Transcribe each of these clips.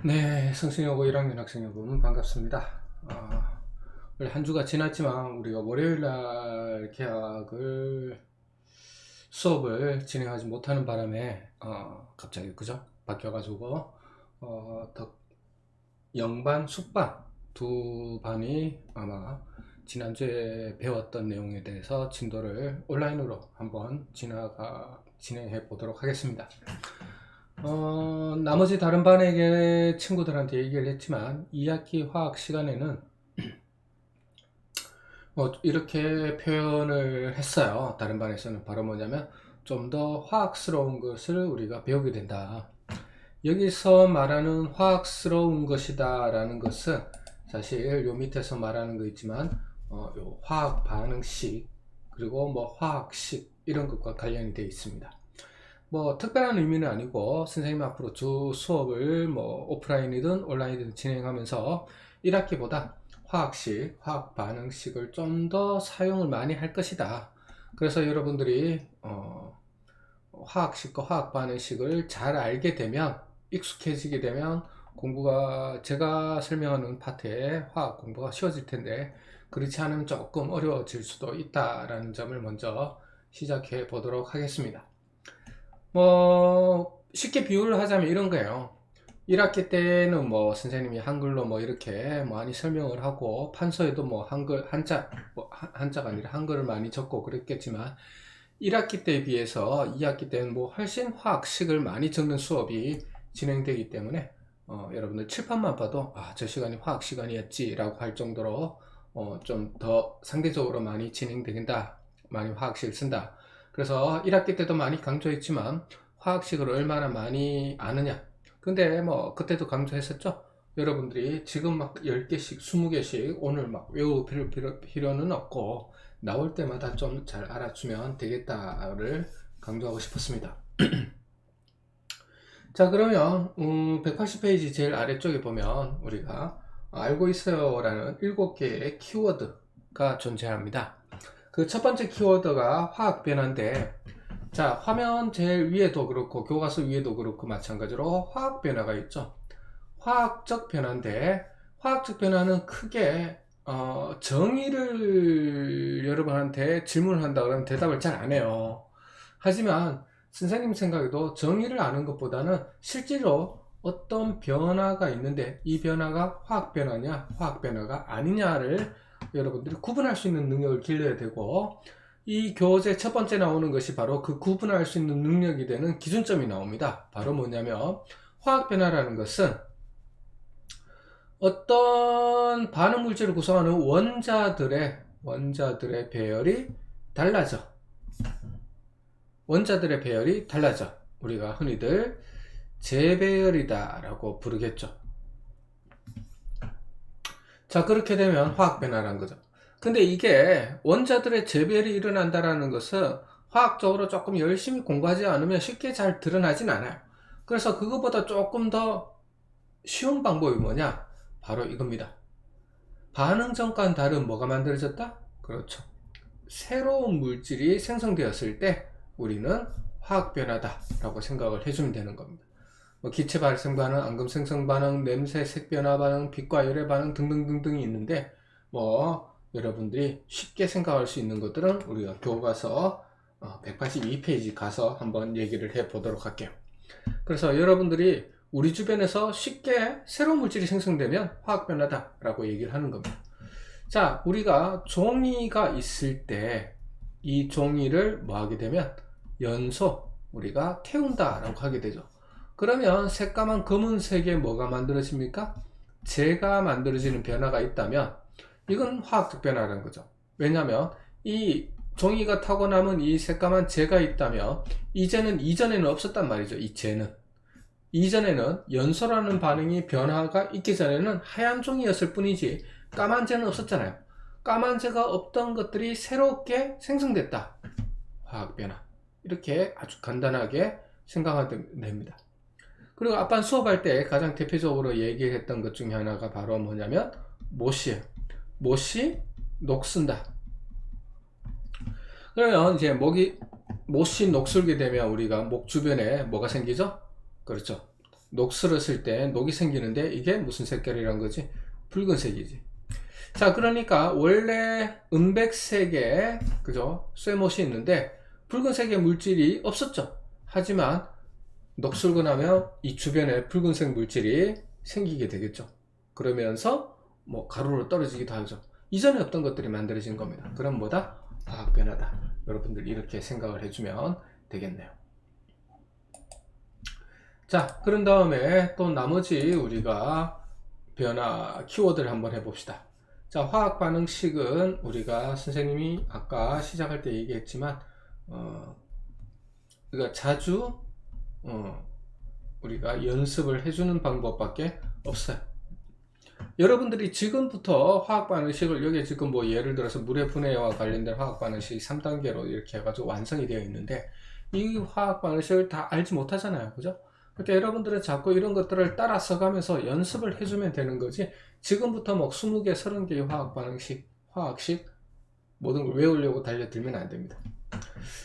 네, 성신여고 1학년 학생 여러분 반갑습니다. 원래 한 주가 지났지만 우리가 월요일 날 수업을 진행하지 못하는 바람에 갑자기 그죠? 바뀌어가지고 영반, 숙반 두 반이 아마 지난주에 배웠던 내용에 대해서 진도를 온라인으로 한번 진행해 보도록 하겠습니다. 나머지 다른 반에게 친구들한테 얘기를 했지만 2학기 화학 시간에는 이렇게 표현을 했어요. 다른 반에서는 바로 뭐냐면 좀 더 화학스러운 것을 우리가 배우게 된다. 여기서 말하는 화학스러운 것이다 라는 것은 사실 요 밑에서 말하는 거 있지만 요 화학 반응식 그리고 뭐 화학식 이런 것과 관련이 되어 있습니다. 뭐 특별한 의미는 아니고 선생님 앞으로 주 수업을 뭐 오프라인이든 온라인이든 진행하면서 1학기보다 화학식, 화학 반응식을 좀 더 사용을 많이 할 것이다. 그래서 여러분들이 화학식과 화학 반응식을 잘 알게 되면 익숙해지게 되면 공부가 제가 설명하는 파트에 화학 공부가 쉬워질 텐데 그렇지 않으면 조금 어려워질 수도 있다라는 점을 먼저 시작해 보도록 하겠습니다. 뭐 쉽게 비유를 하자면 이런 거예요. 1학기 때는 뭐 선생님이 한글로 뭐 이렇게 많이 설명을 하고 판서에도 뭐 한글 한자가 아니라 한글을 많이 적고 그랬겠지만 1학기 때에 비해서 2학기 때는 뭐 훨씬 화학식을 많이 적는 수업이 진행되기 때문에 여러분들 칠판만 봐도 저 시간이 화학 시간이었지 라고 할 정도로 좀 더 상대적으로 많이 진행된다, 많이 화학식을 쓴다. 그래서 1학기 때도 많이 강조했지만 화학식을 얼마나 많이 아느냐. 근데 뭐 그때도 강조했었죠. 여러분들이 지금 막 10개씩 20개씩 오늘 막 외울 필요는 없고 나올 때마다 좀 잘 알아주면 되겠다를 강조하고 싶었습니다. 자, 그러면 180페이지 제일 아래쪽에 보면 우리가 알고 있어요 라는 7개의 키워드가 존재합니다. 그 첫 번째 키워드가 화학 변화인데, 자, 화면 제일 위에도 그렇고 교과서 위에도 그렇고 마찬가지로 화학 변화가 있죠. 화학적 변화인데, 화학적 변화는 크게 정의를 여러분한테 질문을 한다 그러면 대답을 잘 안 해요. 하지만 선생님 생각에도 정의를 아는 것보다는 실제로 어떤 변화가 있는데 이 변화가 화학 변화냐 화학 변화가 아니냐를 여러분들이 구분할 수 있는 능력을 길러야 되고, 이 교재 첫 번째 나오는 것이 바로 그 구분할 수 있는 능력이 되는 기준점이 나옵니다. 바로 뭐냐면 화학 변화라는 것은 어떤 반응 물질을 구성하는 원자들의 배열이 달라져. 원자들의 배열이 달라져. 우리가 흔히들 재배열이다 라고 부르겠죠. 자, 그렇게 되면 화학 변화라는 거죠. 근데 이게 원자들의 재배열이 일어난다라는 것은 화학적으로 조금 열심히 공부하지 않으면 쉽게 잘 드러나진 않아요. 그래서 그것보다 조금 더 쉬운 방법이 뭐냐? 바로 이겁니다. 반응 전과는 다른 뭐가 만들어졌다? 그렇죠. 새로운 물질이 생성되었을 때 우리는 화학 변화다 라고 생각을 해주면 되는 겁니다. 뭐 기체 발생 반응, 앙금 생성 반응, 냄새, 색 변화 반응, 빛과 열의 반응 등등등등이 있는데 뭐 여러분들이 쉽게 생각할 수 있는 것들은 우리가 교과서 182페이지 가서 한번 얘기를 해 보도록 할게요. 그래서 여러분들이 우리 주변에서 쉽게 새로운 물질이 생성되면 화학 변화다 라고 얘기를 하는 겁니다. 자, 우리가 종이가 있을 때 이 종이를 뭐 하게 되면 연소, 우리가 태운다 라고 하게 되죠. 그러면 새까만 검은색에 뭐가 만들어집니까? 재가 만들어지는 변화가 있다면 이건 화학적 변화라는 거죠. 왜냐하면 이 종이가 타고 남은 이 새까만 재가 있다면 이전에는 없었단 말이죠. 이 재는 이전에는 연소라는 반응이 변화가 있기 전에는 하얀 종이였을 뿐이지 까만 재는 없었잖아요. 까만 재가 없던 것들이 새롭게 생성됐다. 화학 변화. 이렇게 아주 간단하게 생각하면 됩니다. 그리고 아빠 수업할 때 가장 대표적으로 얘기했던 것 중에 하나가 바로 뭐냐면 못이에요. 못이 녹슨다. 그러면 이제 못이 녹슬게 되면 우리가 목 주변에 뭐가 생기죠? 그렇죠. 녹슬어 쓸 때 녹이 생기는데 이게 무슨 색깔이란 거지? 붉은색이지. 자, 그러니까 원래 은백색의 그죠? 쇠못이 있는데 붉은색의 물질이 없었죠. 하지만 녹슬고 나면 이 주변에 붉은색 물질이 생기게 되겠죠. 그러면서 뭐 가루로 떨어지기도 하죠. 이전에 없던 것들이 만들어진 겁니다. 그럼 뭐다? 화학 변화다. 여러분들 이렇게 생각을 해주면 되겠네요. 자, 그런 다음에 또 나머지 우리가 변화 키워드를 한번 해봅시다. 자, 화학 반응식은 우리가 선생님이 아까 시작할 때 얘기했지만 우리가 자주 우리가 연습을 해주는 방법밖에 없어요. 여러분들이 지금부터 화학 반응식을 여기 지금 뭐 예를 들어서 물의 분해와 관련된 화학 반응식이 3단계로 이렇게 해가지고 완성이 되어 있는데 이 화학 반응식을 다 알지 못하잖아요. 그죠? 그러니까 여러분들은 자꾸 이런 것들을 따라서 가면서 연습을 해주면 되는 거지 지금부터 뭐 20개, 30개의 화학 반응식, 화학식 모든 걸 외우려고 달려들면 안 됩니다.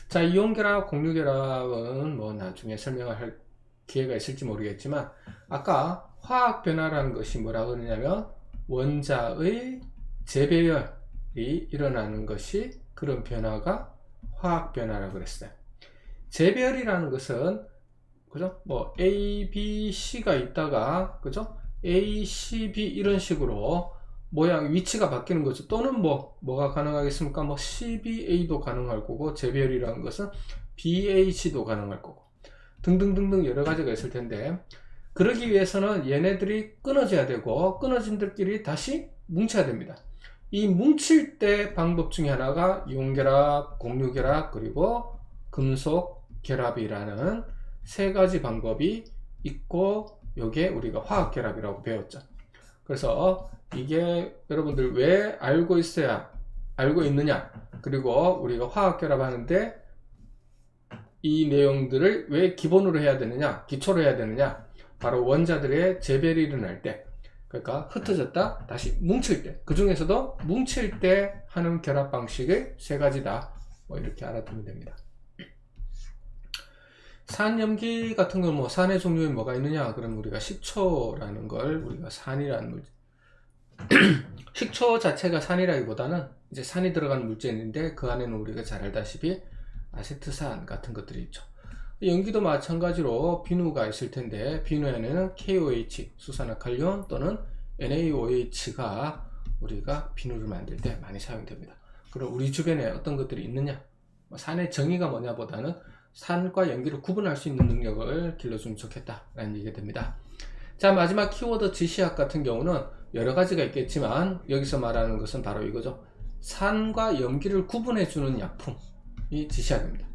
자, 이온결합, 공유결합은 뭐 나중에 설명할 기회가 있을지 모르겠지만 아까 화학 변화라는 것이 뭐라고 그러냐면 원자의 재배열이 일어나는 것이 그런 변화가 화학 변화라고 그랬어요. 재배열이라는 것은 그죠? 뭐 A, B, C가 있다가 그죠? A, C, B 이런 식으로 모양 위치가 바뀌는 거죠. 또는 뭐가 가능하겠습니까? 뭐 CBA도 가능할 거고 재배열이라는 것은 BAC도 가능할 거고 등등등등 여러 가지가 있을 텐데 그러기 위해서는 얘네들이 끊어져야 되고 끊어진들끼리 다시 뭉쳐야 됩니다. 이 뭉칠 때 방법 중에 하나가 이온결합, 공유결합 그리고 금속 결합이라는 세 가지 방법이 있고 요게 우리가 화학결합이라고 배웠죠. 그래서 이게 여러분들 왜 알고 있느냐 그리고 우리가 화학결합 하는데 이 내용들을 왜 기본으로 해야 되느냐 기초로 해야 되느냐 바로 원자들의 재배열이 일어날 때 그러니까 흩어졌다 다시 뭉칠 때 그 중에서도 뭉칠 때 하는 결합 방식의 세 가지다 뭐 이렇게 알아두면 됩니다. 산염기 같은 건 뭐 산의 종류에 뭐가 있느냐 그럼 우리가 식초라는 걸 우리가 산이라는 물질 식초 자체가 산이라기보다는 이제 산이 들어간 물질인데 그 안에는 우리가 잘 알다시피 아세트산 같은 것들이 있죠. 연기도 마찬가지로 비누가 있을 텐데 비누에는 KOH 수산화칼륨 또는 NaOH가 우리가 비누를 만들 때 많이 사용됩니다. 그럼 우리 주변에 어떤 것들이 있느냐 산의 정의가 뭐냐 보다는 산과 연기를 구분할 수 있는 능력을 길러주면 좋겠다 라는 얘기가 됩니다. 자, 마지막 키워드 지시학 같은 경우는 여러 가지가 있겠지만 여기서 말하는 것은 바로 이거죠. 산과 염기를 구분해 주는 약품이 지시학입니다.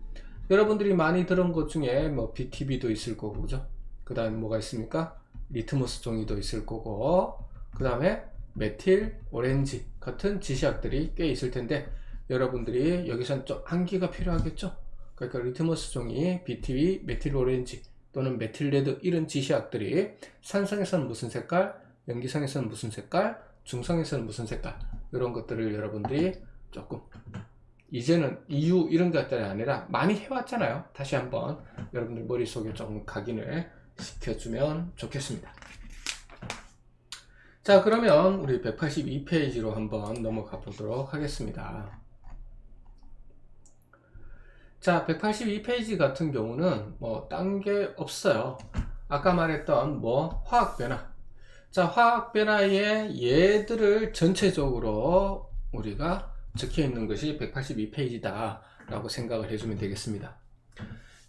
여러분들이 많이 들은 것 중에 뭐 BTB도 있을 거고 그죠? 그 다음에 뭐가 있습니까? 리트머스 종이도 있을 거고 그 다음에 메틸 오렌지 같은 지시학들이 꽤 있을 텐데 여러분들이 여기선 좀 암기가 필요하겠죠? 그러니까 리트머스 종이, BTB, 메틸 오렌지 또는 메틸 레드 이런 지시학들이 산성에서는 무슨 색깔, 염기성에서는 무슨 색깔, 중성에서는 무슨 색깔 이런 것들을 여러분들이 조금 이제는 이유 이런 것들이 아니라 많이 해왔잖아요. 다시 한번 여러분들 머릿속에 조금 각인을 시켜주면 좋겠습니다. 자, 그러면 우리 182페이지로 한번 넘어가 보도록 하겠습니다. 자, 182페이지 같은 경우는 뭐 딴 게 없어요. 아까 말했던 뭐 화학 변화. 자, 화학 변화의 예들을 전체적으로 우리가 적혀 있는 것이 182페이지다 라고 생각을 해주면 되겠습니다.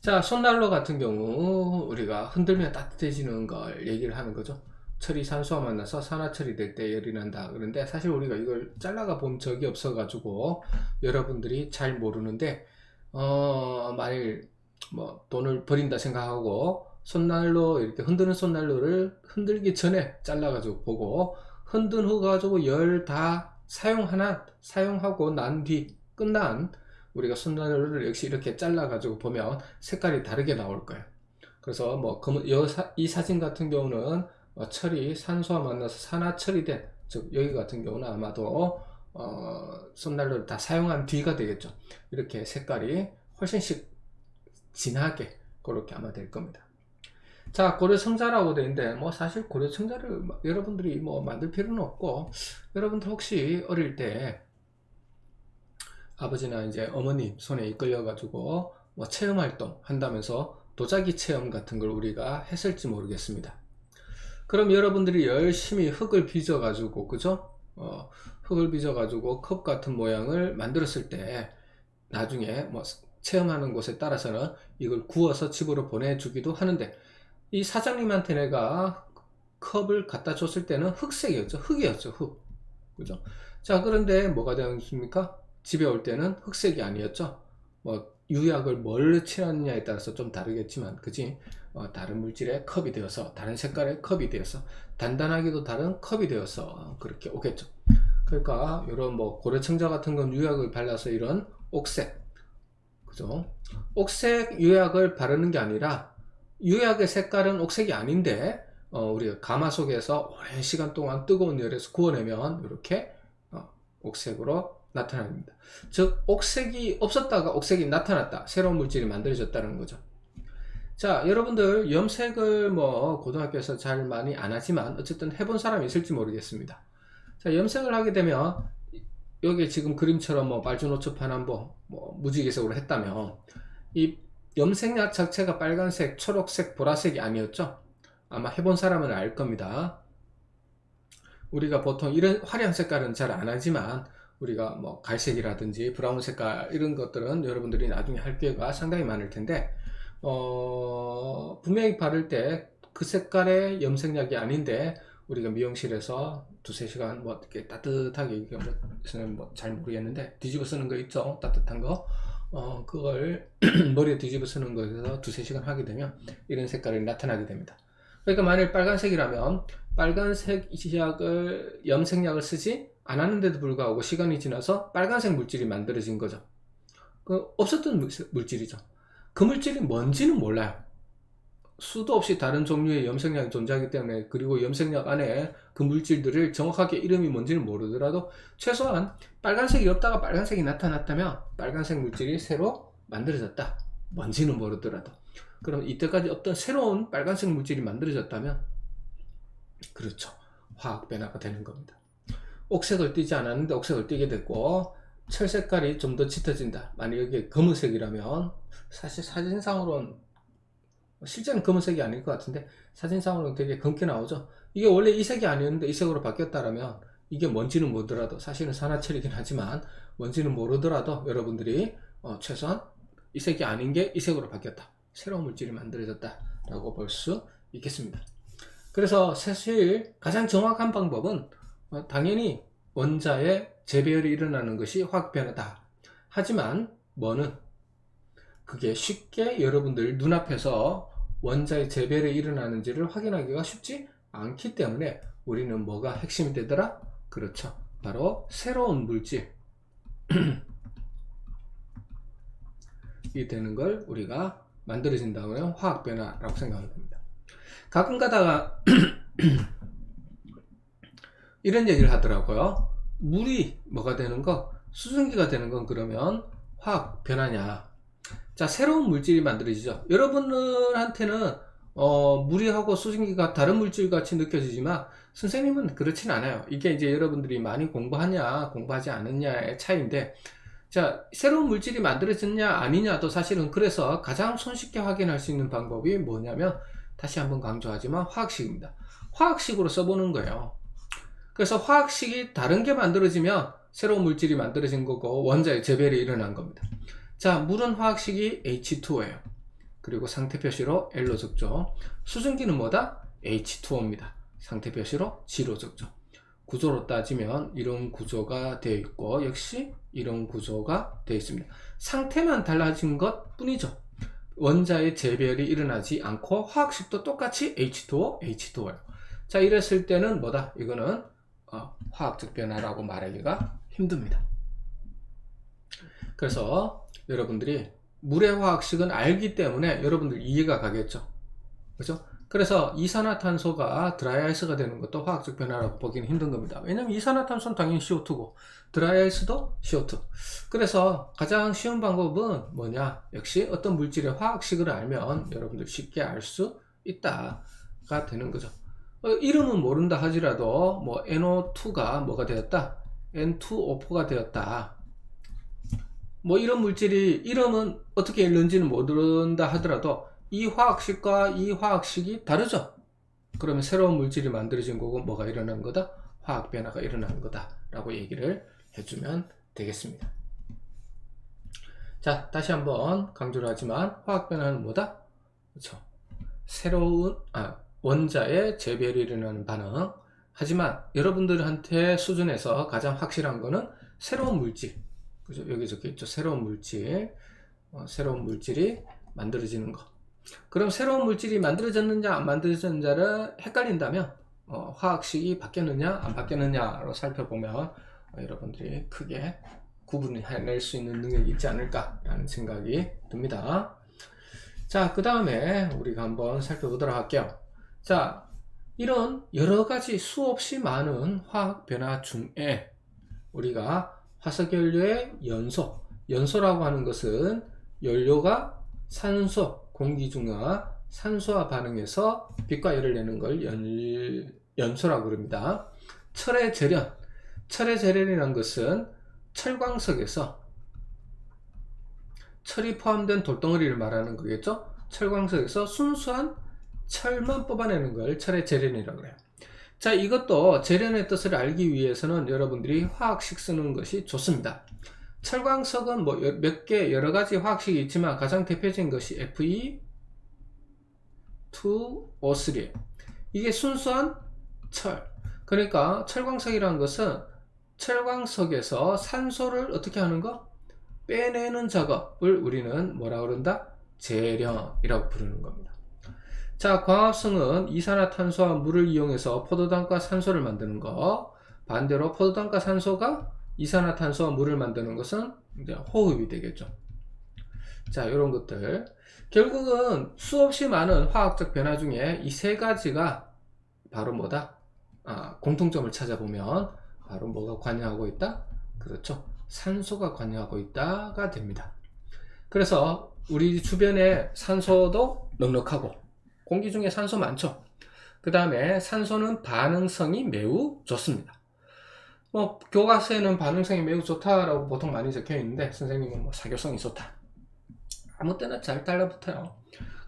자, 손난로 같은 경우 우리가 흔들면 따뜻해지는 걸 얘기를 하는 거죠. 철이 산소와 만나서 산화철이 될 때 열이 난다. 그런데 사실 우리가 이걸 잘라가 본 적이 없어 가지고 여러분들이 잘 모르는데 만일 뭐 돈을 버린다 생각하고 손난로 이렇게 흔드는 손난로를 흔들기 전에 잘라 가지고 보고 흔든 후 가지고 열 다 사용하고 난 뒤 끝난 우리가 손난로를 역시 이렇게 잘라 가지고 보면 색깔이 다르게 나올 거예요. 그래서 뭐 이 사진 같은 경우는 철이 산소와 만나서 산화철이 된 즉 여기 같은 경우는 아마도 손난로를 다 사용한 뒤가 되겠죠. 이렇게 색깔이 훨씬 진하게 그렇게 아마 될 겁니다. 자, 고려청자라고 되어 있는데, 뭐, 사실 고려청자를 여러분들이 뭐 만들 필요는 없고, 여러분들 혹시 어릴 때 아버지나 이제 어머님 손에 이끌려가지고 뭐 체험활동 한다면서 도자기 체험 같은 걸 우리가 했을지 모르겠습니다. 그럼 여러분들이 열심히 흙을 빚어가지고, 그죠? 흙을 빚어가지고 컵 같은 모양을 만들었을 때, 나중에 뭐 체험하는 곳에 따라서는 이걸 구워서 집으로 보내주기도 하는데, 이 사장님한테 내가 컵을 갖다 줬을 때는 흑색이었죠. 흙이었죠. 흙. 그죠? 자, 그런데 뭐가 되었습니까? 집에 올 때는 흑색이 아니었죠. 뭐 유약을 뭘 칠하느냐에 따라서 좀 다르겠지만, 그지? 다른 물질의 컵이 되어서, 다른 색깔의 컵이 되어서, 단단하기도 다른 컵이 되어서 그렇게 오겠죠. 그러니까 이런 뭐 고려청자 같은 건 유약을 발라서 이런 옥색, 그죠? 옥색 유약을 바르는 게 아니라, 유약의 색깔은 옥색이 아닌데 우리가 가마속에서 오랜 시간 동안 뜨거운 열에서 구워내면 이렇게 옥색으로 나타납니다. 즉 옥색이 없었다가 옥색이 나타났다, 새로운 물질이 만들어졌다는 거죠. 자, 여러분들 염색을 뭐 고등학교에서 잘 많이 안 하지만 어쨌든 해본 사람이 있을지 모르겠습니다. 자, 염색을 하게 되면 여기 지금 그림처럼 뭐 말주노초 파남보 뭐 무지개색으로 했다면, 이 염색약 자체가 빨간색, 초록색, 보라색이 아니었죠. 아마 해본 사람은 알 겁니다. 우리가 보통 이런 화려한 색깔은 잘 안 하지만, 우리가 뭐 갈색이라든지 브라운 색깔 이런 것들은 여러분들이 나중에 할 기회가 상당히 많을 텐데, 분명히 바를 때 그 색깔의 염색약이 아닌데 우리가 미용실에서 두세 시간 뭐 이렇게 따뜻하게, 뭐 잘 모르겠는데 뒤집어 쓰는 거 있죠, 따뜻한 거. 그걸 머리에 뒤집어 쓰는 거에서 두세 시간 하게 되면 이런 색깔이 나타나게 됩니다. 그러니까 만일 빨간색이라면 빨간색 약을, 염색약을 쓰지 않았는데도 불구하고 시간이 지나서 빨간색 물질이 만들어진 거죠. 없었던 물질이죠. 그 물질이 뭔지는 몰라요. 수도 없이 다른 종류의 염색약이 존재하기 때문에, 그리고 염색약 안에 그 물질들을 정확하게 이름이 뭔지는 모르더라도 최소한 빨간색이 없다가 빨간색이 나타났다면 빨간색 물질이 새로 만들어졌다, 뭔지는 모르더라도. 그럼 이때까지 없던 새로운 빨간색 물질이 만들어졌다면, 그렇죠, 화학 변화가 되는 겁니다. 옥색을 띠지 않았는데 옥색을 띠게 됐고, 철 색깔이 좀 더 짙어진다. 만약 이게 검은색이라면, 사실 사진상으로는, 실제는 검은색이 아닐 것 같은데 사진상으로는 되게 검게 나오죠. 이게 원래 이 색이 아니었는데 이 색으로 바뀌었다라면, 이게 뭔지는 모르더라도, 사실은 산화철이긴 하지만 뭔지는 모르더라도 여러분들이 최소한 이 색이 아닌 게 이 색으로 바뀌었다, 새로운 물질이 만들어졌다 라고 볼 수 있겠습니다. 그래서 사실 가장 정확한 방법은 당연히 원자의 재배열이 일어나는 것이 화학 변화다. 하지만 뭐는 그게 쉽게 여러분들 눈앞에서 원자의 재배열이 일어나는지를 확인하기가 쉽지 않기 때문에 우리는 뭐가 핵심이 되더라? 그렇죠, 바로 새로운 물질이 되는 걸 우리가 만들어진다면 화학 변화라고 생각하면 됩니다. 가끔 가다가 이런 얘기를 하더라고요. 물이 뭐가 되는 거, 수증기가 되는 건 그러면 화학 변화냐? 자, 새로운 물질이 만들어지죠. 여러분들한테는 물이하고 수증기가 다른 물질 같이 느껴지지만 선생님은 그렇진 않아요. 이게 이제 여러분들이 많이 공부하냐 공부하지 않느냐의 차이인데, 자, 새로운 물질이 만들어졌냐 아니냐도 사실은, 그래서 가장 손쉽게 확인할 수 있는 방법이 뭐냐면, 다시 한번 강조하지만 화학식입니다. 화학식으로 써보는 거예요. 그래서 화학식이 다른 게 만들어지면 새로운 물질이 만들어진 거고 원자의 재배열이 일어난 겁니다. 자, 물은 화학식이 H2O예요. 그리고 상태 표시로 L로 적죠. 수증기는 뭐다? H2O입니다. 상태 표시로 G로 적죠. 구조로 따지면 이런 구조가 되어 있고, 역시 이런 구조가 되어 있습니다. 상태만 달라진 것 뿐이죠. 원자의 재배열이 일어나지 않고 화학식도 똑같이 H2O, H2O예요. 자, 이랬을 때는 뭐다? 이거는 화학적 변화라고 말하기가 힘듭니다. 그래서 여러분들이 물의 화학식은 알기 때문에 여러분들 이해가 가겠죠. 그죠? 그래서 이산화탄소가 드라이아이스가 되는 것도 화학적 변화라고 보기는 힘든 겁니다. 왜냐면 이산화탄소는 당연히 CO2고 드라이아이스도 CO2. 그래서 가장 쉬운 방법은 뭐냐? 역시 어떤 물질의 화학식을 알면 여러분들 쉽게 알 수 있다가 되는 거죠. 이름은 모른다 하지라도 뭐 NO2가 뭐가 되었다, N2O4가 되었다, 뭐 이런 물질이 이름은 어떻게 읽는지는 모른다 하더라도 이 화학식과 이 화학식이 다르죠. 그러면 새로운 물질이 만들어진 거고 뭐가 일어난 거다? 화학 변화가 일어나는 거다 라고 얘기를 해주면 되겠습니다. 자, 다시 한번 강조를 하지만 화학 변화는 뭐다? 그렇죠. 새로운 원자의 재배로 일어나는 반응. 하지만 여러분들한테 수준에서 가장 확실한 거는 새로운 물질, 그죠? 여기 적혀 있죠. 새로운 물질, 새로운 물질이 만들어지는 거. 그럼 새로운 물질이 만들어졌느냐 안 만들어졌느냐를 헷갈린다면 화학식이 바뀌었느냐 안 바뀌었느냐로 살펴보면 여러분들이 크게 구분해낼 수 있는 능력이 있지 않을까라는 생각이 듭니다. 자, 그 다음에 우리가 한번 살펴보도록 할게요. 자, 이런 여러가지 수없이 많은 화학 변화 중에 우리가 화석연료의 연소라고 하는 것은 연료가 산소, 공기 중과 산소와 반응해서 빛과 열을 내는 걸 연소라고 그럽니다. 철의 재련이라는 것은 철광석에서 철이 포함된 돌덩어리를 말하는 거겠죠. 철광석에서 순수한 철만 뽑아내는 걸 철의 재련이라고 해요. 자, 이것도 재련의 뜻을 알기 위해서는 여러분들이 화학식 쓰는 것이 좋습니다. 철광석은 뭐 몇 개 여러 가지 화학식이 있지만 가장 대표적인 것이 Fe2O3예요. 이게 순수한 철. 그러니까 철광석이라는 것은 철광석에서 산소를 어떻게 하는 거? 빼내는 작업을 우리는 뭐라 그런다? 재련이라고 부르는 겁니다. 자, 광합성은 이산화탄소와 물을 이용해서 포도당과 산소를 만드는 거. 반대로 포도당과 산소가 이산화탄소와 물을 만드는 것은 이제 호흡이 되겠죠. 자, 이런 것들. 결국은 수없이 많은 화학적 변화 중에 이 세 가지가 바로 뭐다? 공통점을 찾아보면 바로 뭐가 관여하고 있다? 그렇죠. 산소가 관여하고 있다가 됩니다. 그래서 우리 주변에 산소도 넉넉하고 공기 중에 산소 많죠. 그 다음에 산소는 반응성이 매우 좋습니다. 교과서에는 반응성이 매우 좋다라고 보통 많이 적혀 있는데 선생님은 뭐 사교성이 좋다, 아무 때나 잘 달라붙어요.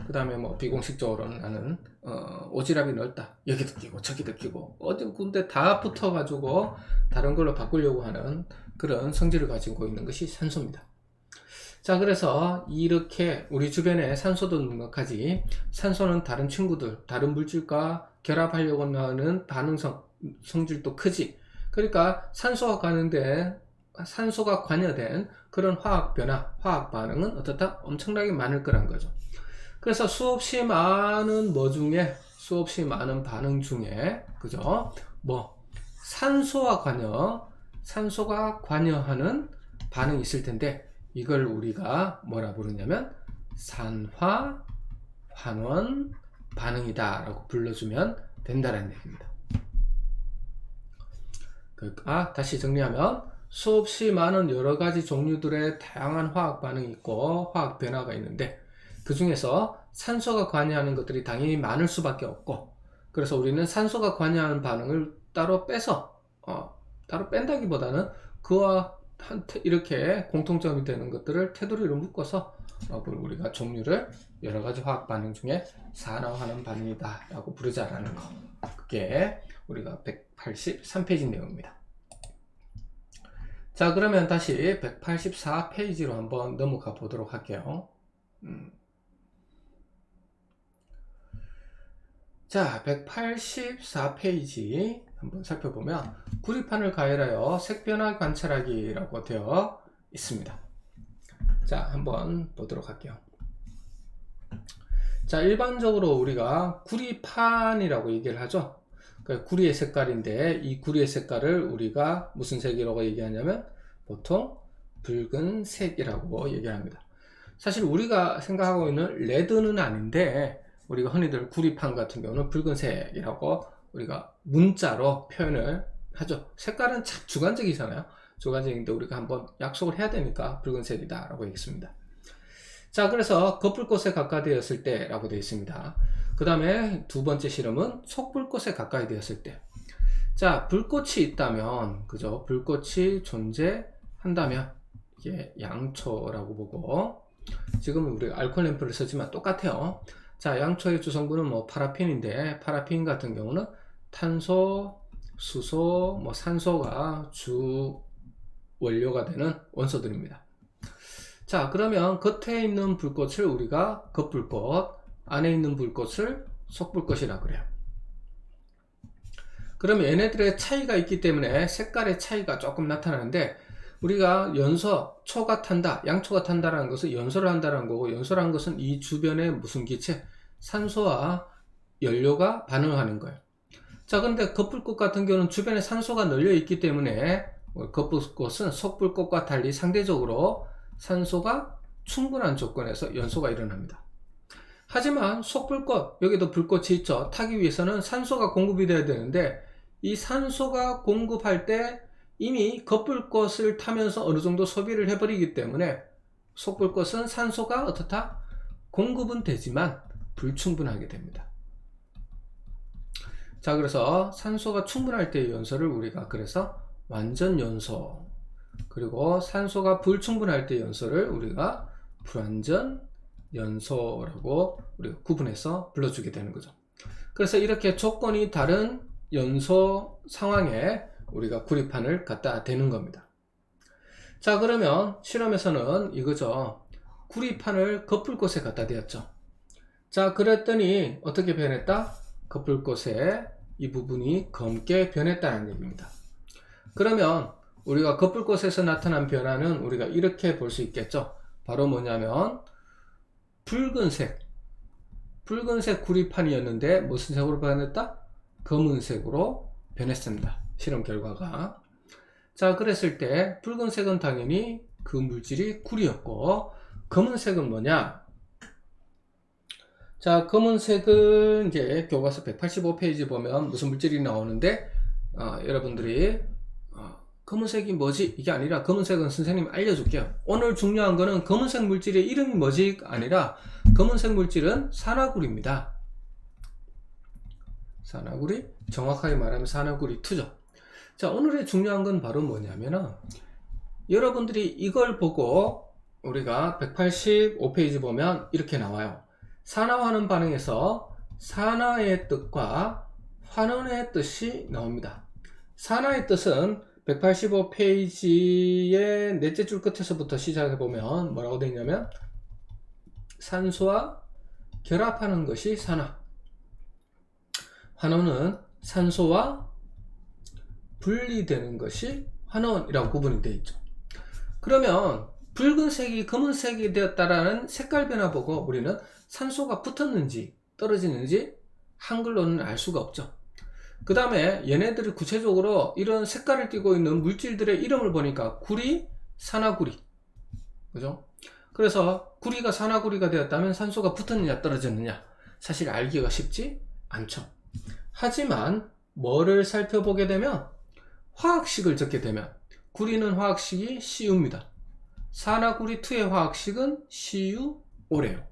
그 다음에 뭐 비공식적으로는 나는 오지랖이 넓다, 여기도 끼고 저기도 끼고 어디 군데 다 붙어 가지고 다른 걸로 바꾸려고 하는 그런 성질을 가지고 있는 것이 산소입니다. 자, 그래서 이렇게 우리 주변에 산소도 넉넉하지, 산소는 다른 친구들, 다른 물질과 결합하려고 하는 성질도 크지. 그러니까 산소가 관여된 그런 화학 변화, 화학 반응은 어떻다? 엄청나게 많을 거란 거죠. 그래서 수없이 많은 반응 중에, 그죠? 산소가 관여하는 반응이 있을 텐데, 이걸 우리가 뭐라 부르냐면 산화 환원 반응이다 라고 불러주면 된다는 얘기입니다. 그러니까 다시 정리하면 수없이 많은 여러가지 종류들의 다양한 화학 반응이 있고 화학 변화가 있는데, 그 중에서 산소가 관여하는 것들이 당연히 많을 수밖에 없고, 그래서 우리는 산소가 관여하는 반응을 따로 뺀다기보다는 그와 이렇게 공통점이 되는 것들을 테두리로 묶어서 우리가 종류를 여러가지 화학 반응 중에 산화환원 반응이다 라고 부르자라는 거, 그게 우리가 183페이지 내용입니다. 자, 그러면 다시 184페이지로 한번 넘어가 보도록 할게요. 자, 184페이지 한번 살펴보면 구리판을 가열하여 색변화 관찰하기라고 되어 있습니다. 자, 한번 보도록 할게요. 자, 일반적으로 우리가 구리판이라고 얘기를 하죠. 그러니까 구리의 색깔인데, 이 구리의 색깔을 우리가 무슨 색이라고 얘기하냐면 보통 붉은색이라고 얘기합니다. 사실 우리가 생각하고 있는 레드는 아닌데, 우리가 흔히들 구리판 같은 경우는 붉은색이라고 우리가 문자로 표현을 하죠. 색깔은 참 주관적이잖아요. 주관적인데 우리가 한번 약속을 해야 되니까 붉은색이다 라고 했습니다. 자, 그래서 거풀꽃에 각화되었을 때 라고 되어 있습니다. 그 다음에 두 번째 실험은 속불꽃에 가까이 되었을 때. 자, 불꽃이 있다면, 그죠? 불꽃이 존재한다면, 이게 양초라고 보고, 지금은 우리가 알코올 램프를 쓰지만 똑같아요. 자, 양초의 주성분은 뭐 파라핀인데, 파라핀 같은 경우는 탄소, 수소, 뭐 산소가 주 원료가 되는 원소들입니다. 자, 그러면 겉에 있는 불꽃을 우리가 겉불꽃, 안에 있는 불꽃을 속불꽃이라 그래요. 그러면 얘네들의 차이가 있기 때문에 색깔의 차이가 조금 나타나는데, 우리가 연소, 초가 탄다, 양초가 탄다라는 것은 연소를 한다는 거고, 연소라는 것은 이 주변에 무슨 기체, 산소와 연료가 반응하는 거예요. 자, 근데 겉불꽃 같은 경우는 주변에 산소가 널려 있기 때문에 겉불꽃은 속불꽃과 달리 상대적으로 산소가 충분한 조건에서 연소가 일어납니다. 하지만 속불꽃, 여기도 불꽃이 있죠. 타기 위해서는 산소가 공급이 돼야 되는데, 이 산소가 공급할 때 이미 겉불꽃을 타면서 어느 정도 소비를 해버리기 때문에 속불꽃은 산소가 어떻다? 공급은 되지만 불충분하게 됩니다. 자, 그래서 산소가 충분할 때의 연소를 우리가 그래서 완전 연소, 그리고 산소가 불충분할 때의 연소를 우리가 불완전 연소라고 우리가 구분해서 불러주게 되는 거죠. 그래서 이렇게 조건이 다른 연소 상황에 우리가 구리판을 갖다 대는 겁니다. 자, 그러면 실험에서는 이거죠. 구리판을 겉불꽃에 갖다 대었죠. 자, 그랬더니 어떻게 변했다? 겉불꽃에 이 부분이 검게 변했다는 얘기입니다. 그러면 우리가 겉불꽃에서 나타난 변화는 우리가 이렇게 볼 수 있겠죠. 바로 뭐냐면 붉은색 구리판이었는데 무슨 색으로 변했다? 검은색으로 변했습니다. 실험 결과가. 자, 그랬을 때 붉은색은 당연히 그 물질이 구리였고, 검은색은 뭐냐? 자, 검은색은 이제 교과서 185페이지 보면 무슨 물질이 나오는데, 여러분들이 검은색이 뭐지? 이게 아니라 검은색은 선생님이 알려줄게요. 오늘 중요한 거는 검은색 물질의 이름이 뭐지? 아니라 검은색 물질은 산화구리입니다. 산화구리, 정확하게 말하면 산화구리 2죠. 자, 오늘의 중요한 건 바로 뭐냐면은 여러분들이 이걸 보고 우리가 185페이지 보면 이렇게 나와요. 산화환원 반응에서 산화의 뜻과 환원의 뜻이 나옵니다. 산화의 뜻은 185페이지의 넷째 줄 끝에서부터 시작해 보면 뭐라고 되어 있냐면 산소와 결합하는 것이 산화, 환원은 산소와 분리되는 것이 환원이라고 구분이 되어 있죠. 그러면 붉은색이 검은색이 되었다라는 색깔 변화 보고 우리는 산소가 붙었는지 떨어지는지 한글로는 알 수가 없죠. 그 다음에 얘네들이 구체적으로 이런 색깔을 띠고 있는 물질들의 이름을 보니까 구리, 산화구리, 그죠? 그래서 구리가 산화구리가 되었다면 산소가 붙었느냐 떨어졌느냐 사실 알기가 쉽지 않죠. 하지만 뭐를 살펴보게 되면 화학식을 적게 되면 구리는 화학식이 CU입니다. 산화구리 2의 화학식은 CuO래요.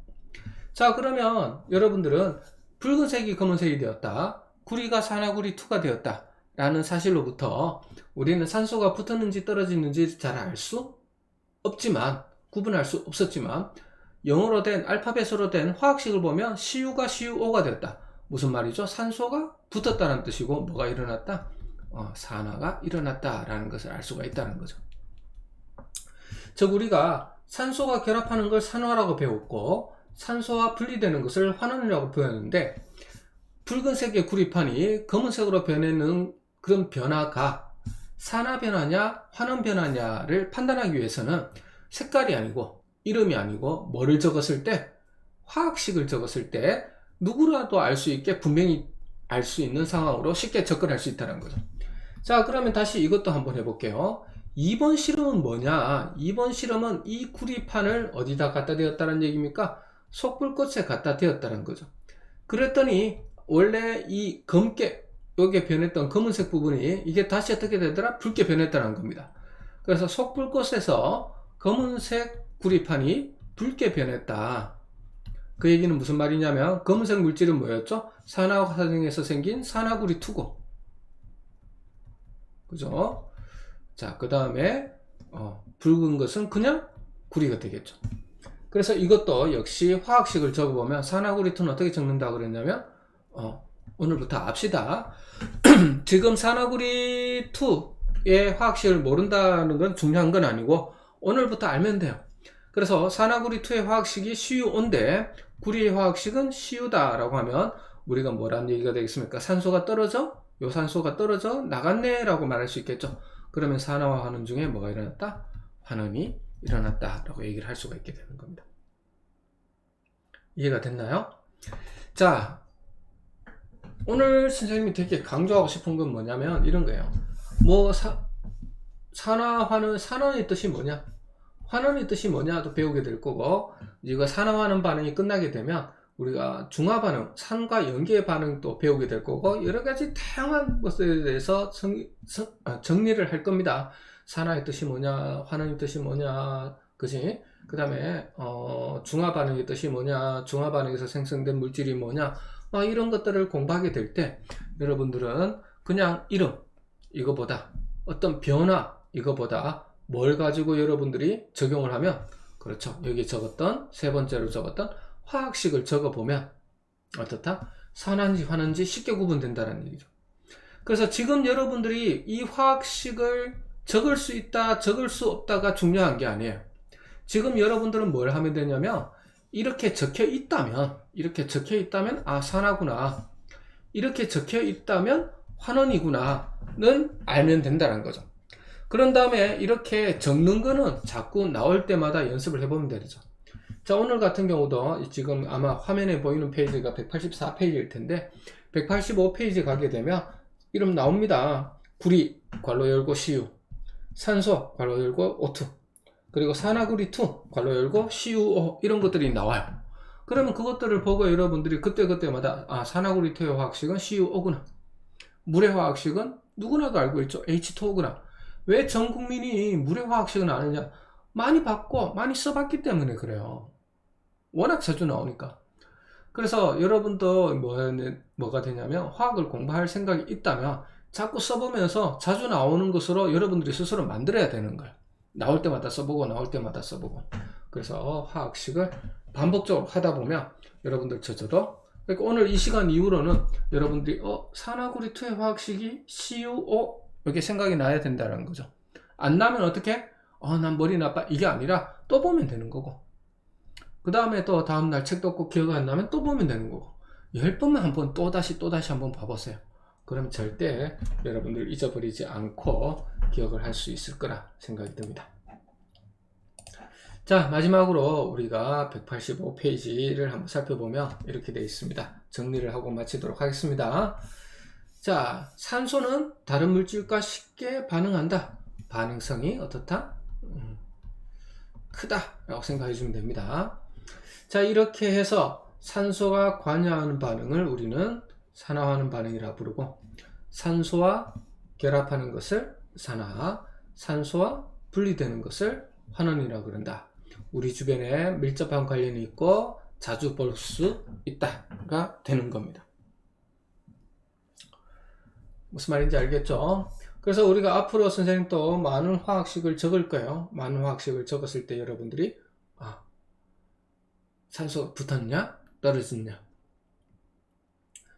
자, 그러면 여러분들은 붉은색이 검은색이 되었다, 구리가 산화구리 2가 되었다 라는 사실로부터 우리는 산소가 붙었는지 떨어지는지 잘 알 수 없지만, 구분할 수 없었지만 영어로 된 알파벳으로 된 화학식을 보면 CU가 CuO가 되었다. 무슨 말이죠? 산소가 붙었다는 뜻이고 뭐가 일어났다? 산화가 일어났다라는 것을 알 수가 있다는 거죠. 즉 우리가 산소가 결합하는 걸 산화라고 배웠고 산소와 분리되는 것을 환원이라고 배웠는데, 붉은색의 구리판이 검은색으로 변하는 그런 변화가 산화 변화냐 환원 변화냐를 판단하기 위해서는 색깔이 아니고 이름이 아니고 뭐를 적었을 때, 화학식을 적었을 때 누구라도 알 수 있게 분명히 알 수 있는 상황으로 쉽게 접근할 수 있다는 거죠. 자, 그러면 다시 이것도 한번 해볼게요. 2번 실험은 뭐냐? 2번 실험은 이 구리판을 어디다 갖다 대었다는 얘기입니까? 속불꽃에 갖다 대었다는 거죠. 그랬더니 원래 이 검게 여기에 변했던 검은색 부분이 이게 다시 어떻게 되더라? 붉게 변했다는 겁니다. 그래서 속불꽃에서 검은색 구리판이 붉게 변했다. 그 얘기는 무슨 말이냐면 검은색 물질은 뭐였죠? 산화화생에서 생긴 산화구리2고, 그죠? 자, 그 다음에 붉은 것은 그냥 구리가 되겠죠. 그래서 이것도 역시 화학식을 적어보면 산화구리2는 어떻게 적는다 그랬냐면 오늘부터 압시다. 지금 산화구리2의 화학식을 모른다는 건 중요한 건 아니고 오늘부터 알면 돼요. 그래서 산화구리2의 화학식이 CuO인데 구리의 화학식은 CU다 라고 하면 우리가 뭐라는 얘기가 되겠습니까? 산소가 떨어져? 요 산소가 떨어져 나갔네 라고 말할 수 있겠죠. 그러면 산화와 환원 중에 뭐가 일어났다? 환원이 일어났다 라고 얘기를 할 수가 있게 되는 겁니다. 이해가 됐나요? 자, 오늘 선생님이 되게 강조하고 싶은 건 뭐냐면 이런 거예요. 뭐 산화, 환원, 산원의 뜻이 뭐냐? 환원의 뜻이 뭐냐도 배우게 될 거고, 이거 산화환원 반응이 끝나게 되면 우리가 중화반응, 산과 연기의 반응도 배우게 될 거고, 여러 가지 다양한 것에 대해서 정리를 할 겁니다. 산화의 뜻이 뭐냐, 환원의 뜻이 뭐냐, 그지? 그 다음에 중화반응의 뜻이 뭐냐, 중화반응에서 생성된 물질이 뭐냐, 이런 것들을 공부하게 될 때 여러분들은 그냥 이름 이거보다 어떤 변화 이거보다 뭘 가지고 여러분들이 적용을 하면, 그렇죠, 여기 적었던 세 번째로 적었던 화학식을 적어보면 어떻다? 산화인지 환원인지 쉽게 구분된다는 얘기죠. 그래서 지금 여러분들이 이 화학식을 적을 수 있다 적을 수 없다가 중요한 게 아니에요. 지금 여러분들은 뭘 하면 되냐면 이렇게 적혀 있다면 아, 산화구나, 이렇게 적혀 있다면 환원이구나는 알면 된다는 거죠. 그런 다음에 이렇게 적는 거는 자꾸 나올 때마다 연습을 해보면 되죠. 자, 오늘 같은 경우도 지금 아마 화면에 보이는 페이지가 184페이지일 텐데 185페이지 가게 되면 이름 나옵니다. 구리 괄호 열고 CU, 산소 괄호 열고 O2, 그리고 산화구리2 괄호 열고 CuO, 이런 것들이 나와요. 그러면 그것들을 보고 여러분들이 그때그때마다 아, 산화구리2의 화학식은 CuO구나, 물의 화학식은 누구나도 알고 있죠, H2O구나. 왜 전 국민이 물의 화학식은 아느냐? 많이 봤고 많이 써봤기 때문에 그래요. 워낙 자주 나오니까. 그래서 여러분도 뭐가 되냐면 화학을 공부할 생각이 있다면 자꾸 써보면서 자주 나오는 것으로 여러분들이 스스로 만들어야 되는 거예요. 나올 때마다 써보고 나올 때마다 써보고. 그래서 화학식을 반복적으로 하다 보면 여러분들 저도, 그러니까 오늘 이 시간 이후로는 여러분들이 산화구리2의 화학식이 CuO 이렇게 생각이 나야 된다는 거죠. 안 나면 어떻게? 난 머리 나빠, 이게 아니라 또 보면 되는 거고, 그 다음에 또 다음날 책도 없고 기억 안 나면 또 보면 되는 거고, 10번만 한번 또다시 한번 봐보세요. 그럼 절대 여러분들 잊어버리지 않고 기억을 할 수 있을 거라 생각이 듭니다. 자, 마지막으로 우리가 185페이지를 한번 살펴보면 이렇게 되어 있습니다. 정리를 하고 마치도록 하겠습니다. 자, 산소는 다른 물질과 쉽게 반응한다. 반응성이 어떻다? 크다 라고 생각해 주면 됩니다. 자, 이렇게 해서 산소가 관여하는 반응을 우리는 산화하는 반응이라 부르고, 산소와 결합하는 것을 산화, 산소와 분리되는 것을 환원이라고 그런다. 우리 주변에 밀접한 관련이 있고 자주 볼 수 있다가 되는 겁니다. 무슨 말인지 알겠죠? 그래서 우리가 앞으로 선생님도 많은 화학식을 적을 거예요. 많은 화학식을 적었을 때 여러분들이 산소 붙었냐 떨어졌냐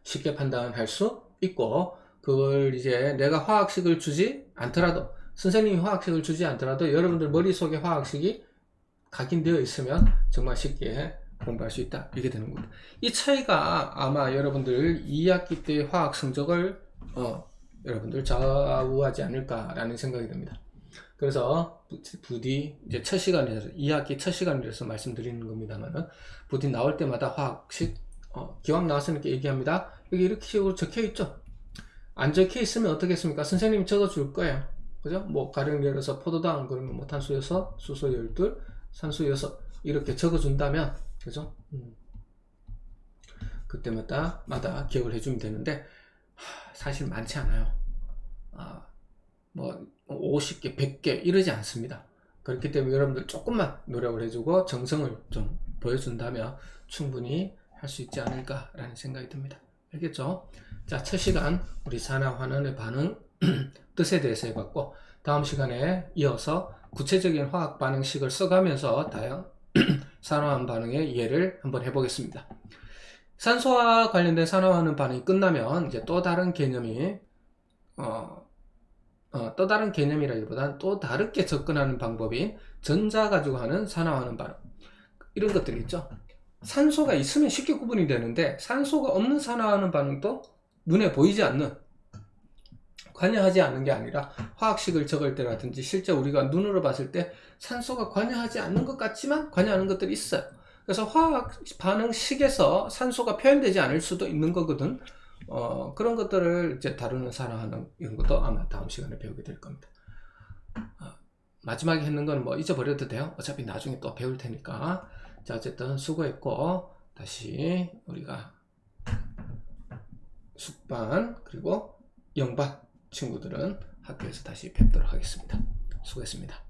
쉽게 판단할 수 있고, 그걸 이제 내가 화학식을 주지 않더라도, 선생님이 화학식을 주지 않더라도 여러분들 머릿속에 화학식이 각인되어 있으면 정말 쉽게 공부할 수 있다, 이게 되는 겁니다. 이 차이가 아마 여러분들 2학기 때 화학 성적을 여러분들 좌우하지 않을까라는 생각이 듭니다. 그래서 부디 이제 첫 시간이라서 2학기 첫 시간이라서 말씀드리는 겁니다만은, 부디 나올 때마다 화학식 기왕 나왔으니까 얘기합니다. 여기 이렇게 식으로 적혀 있죠. 안 적혀 있으면 어떻겠습니까? 선생님이 적어 줄 거예요. 그죠? 뭐 가령 예를 들어서 포도당 그러면 뭐 탄소 6, 수소 12, 산소 6 이렇게 적어 준다면, 그죠? 그때마다 기억을 해주면 되는데 사실 많지 않아요. 뭐 50개, 100개 이러지 않습니다. 그렇기 때문에 여러분들 조금만 노력을 해주고 정성을 좀 보여준다면 충분히 할 수 있지 않을까라는 생각이 듭니다. 알겠죠? 자, 첫 시간 우리 산화환원의 반응 뜻에 대해서 해봤고, 다음 시간에 이어서 구체적인 화학 반응식을 써가면서 산화환 반응의 예를 한번 해보겠습니다. 산소와 관련된 산화환원 반응이 끝나면 이제 또 다른 개념이 또 다른 개념이라기보다는 또 다르게 접근하는 방법인 전자 가지고 하는 산화환원 반응, 이런 것들이 있죠. 산소가 있으면 쉽게 구분이 되는데 산소가 없는 산화하는 반응도 눈에 보이지 않는, 관여하지 않는 게 아니라 화학식을 적을 때라든지 실제 우리가 눈으로 봤을 때 산소가 관여하지 않는 것 같지만 관여하는 것들이 있어요. 그래서 화학 반응식에서 산소가 표현되지 않을 수도 있는 거거든. 그런 것들을 이제 다루는 산화하는 이런 것도 아마 다음 시간에 배우게 될 겁니다. 마지막에 했는 건 뭐 잊어버려도 돼요. 어차피 나중에 또 배울 테니까. 자, 어쨌든 수고했고, 다시 우리가 숙반 그리고 영반 친구들은 학교에서 다시 뵙도록 하겠습니다. 수고했습니다.